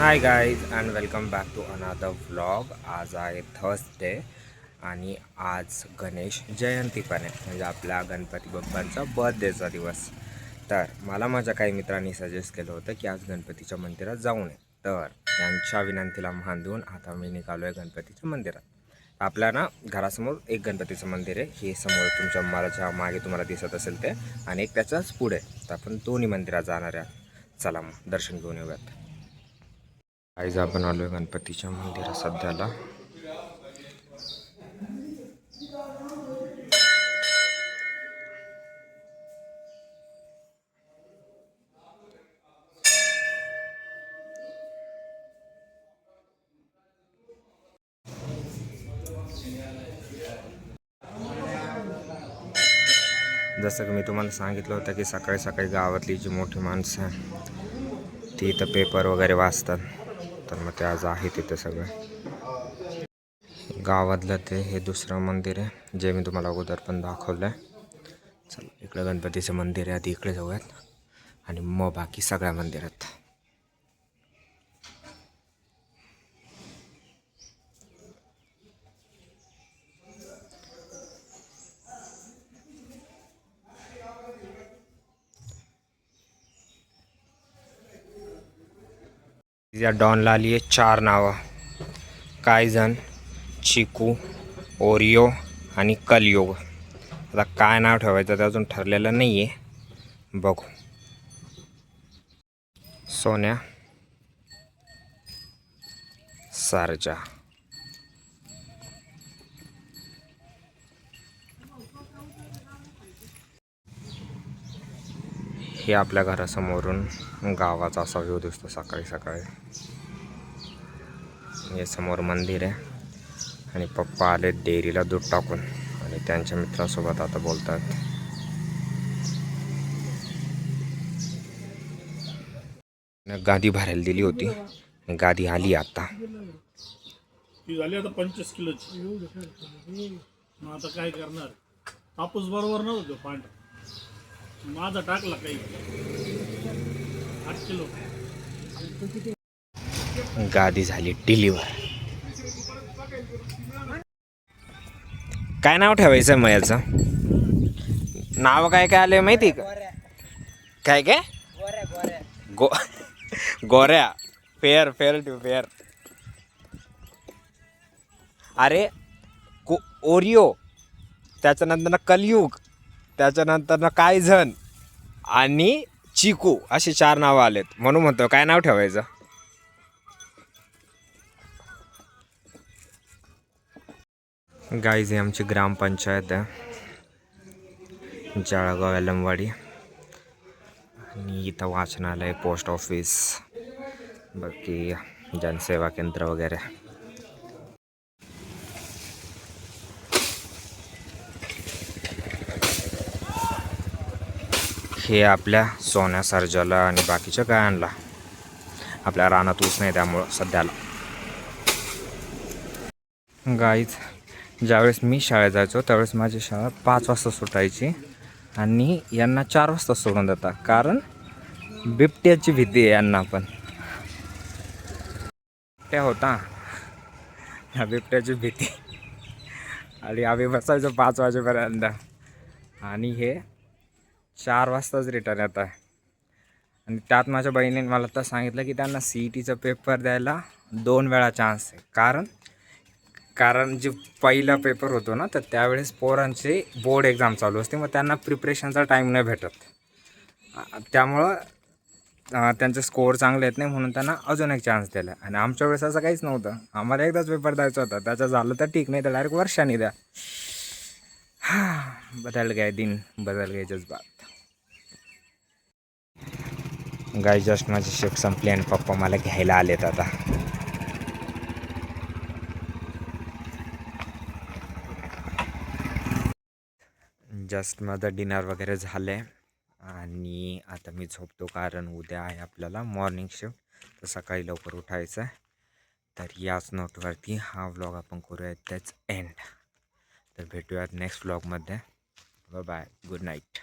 High guys and welcome back to another vlog. आज आहे Thursday आणि आज गणेश जयंती पण आहे, म्हणजे आपल्या गणपती बाप्पांचा बर्थडेचा दिवस. तर मला माझ्या काही मित्रांनी सजेस्ट केलं होतं की आज गणपतीच्या मंदिरात जाऊ नये. तर त्यांच्या विनंतीला मान देऊन आता मी निघालो आहे गणपतीच्या मंदिरात. आपल्या घरासमोर एक गणपतीचं मंदिर आहे, हे समोर तुमच्या मला मागे तुम्हाला दिसत असेल ते, आणि एक त्याच्याच पुढे. तर आपण दोन्ही मंदिरात जाणार आहे. चला मग दर्शन घेऊन येऊयात. आज आपण आलो आहे गणपतीच्या मंदिरात सध्याला. जसं की मी तुम्हाला सांगितलं होतं की सकाळी सकाळी गावातली जी मोठी माणसं आहे ती इथं पेपर वगैरे वाचतात. तर मग ते आज आहे तिथं सगळं. गावातलं ते हे दुसरं मंदिर आहे जे मी तुम्हाला अगोदर पण दाखवलं आहे. चल इकडं गणपतीचं मंदिर आहे, आधी इकडे जाऊयात आणि मग बाकी सगळ्या मंदिरात. या डॉनला आली आहे 4 नावं: कायझन, चिकू, ओरिओ आणि कलयुग. आता काय नाव ठेवायचं ते अजून ठरलेलं नाही आहे, बघू. सोन्या, सारजा. हे आपल्या घरासमोरून गावाचा असा व्ह्यू दिसतो सकाळी सकाळी. हे समोर मंदिर आहे आणि पप्पा आले डेअरीला दूध टाकून आणि त्यांच्या मित्रासोबत आता बोलतात. गादी भरायला दिली होती, गादी आली आता. ती झाली आता 25 किलोची. मग आता काय करणार? कापूस बरोबर नव्हतं पांढ, माझा टाकला काही 8 किलो. गादी झाली डिलिव्हर. काय नाव ठेवायचं मग याचं? नाव काय काय आलंय माहिती का? काय काय गो गोऱ्या, फेअर फेअर टू फेअर. अरे ओरिओ, त्याच्यानंतर कलयुग, त्याच्यानंतर कायझन आणि चिकू, अशी 4 नावं आलेत. म्हणून म्हणतो काय नाव ठेवायचं. गाईज ही आमची ग्रामपंचायत आहे, जळगाव एलमवाडी. आणि इथं वाचनालय, पोस्ट ऑफिस, बाकी जनसेवा केंद्र वगैरे. हे आपल्या सोन्या, सर्जाला आणि बाकीच्या गायांना. आपल्या रानात ऊस नाही त्यामुळं सध्याला. गाईज ज्यावेळेस मी शाळेत जायचो त्यावेळेस माझी शाळा 5 वाजता सुटायची आणि यांना 4 वाजता सोडून देतात, कारण बिबट्याची भीती आहे यांना पण. त्या होता ह्या बिबट्याची भीती आणि आम्ही बसायचो 5 वाजेपर्यंत आणि हे 4 वाजताच रिटर्न येत आहे. आणि त्यात माझ्या बहिणीने मला तर सांगितलं की त्यांना CETचा पेपर द्यायला 2 वेळा चान्स आहे. कारण जे पहिला पेपर होतो ना, तर त्यावेळेस पोरांचे बोर्ड एक्झाम चालू असते, मग त्यांना प्रिपरेशनचा टाईम नाही भेटत. त्यामुळं त्यांचे स्कोअर चांगले येत नाही, म्हणून त्यांना अजून एक चान्स दिला. आणि आमच्या वेळेस असं काहीच नव्हतं, आम्हाला एकदाच पेपर द्यायचा होता. त्याचं झालं तर ठीक, नाही तर डायरेक्ट वर्षांनी द्या. बदल गए दिन, बदल गए जज्बात. गाय जस्ट माझी शिफ्ट संपली आणि पप्पा मला घ्यायला आलेत आता. जस्ट माझं डिनर वगैरे झालं आहे आणि आता मी झोपतो, कारण उद्या आहे आपल्याला मॉर्निंग शिफ्ट, तर सकाळी लवकर उठायचं आहे. तर याच नोटवरती हा व्लॉग आपण करूया त्याच एंड. तर भेटूयात next व्लॉगमध्ये. Bye bye, good night.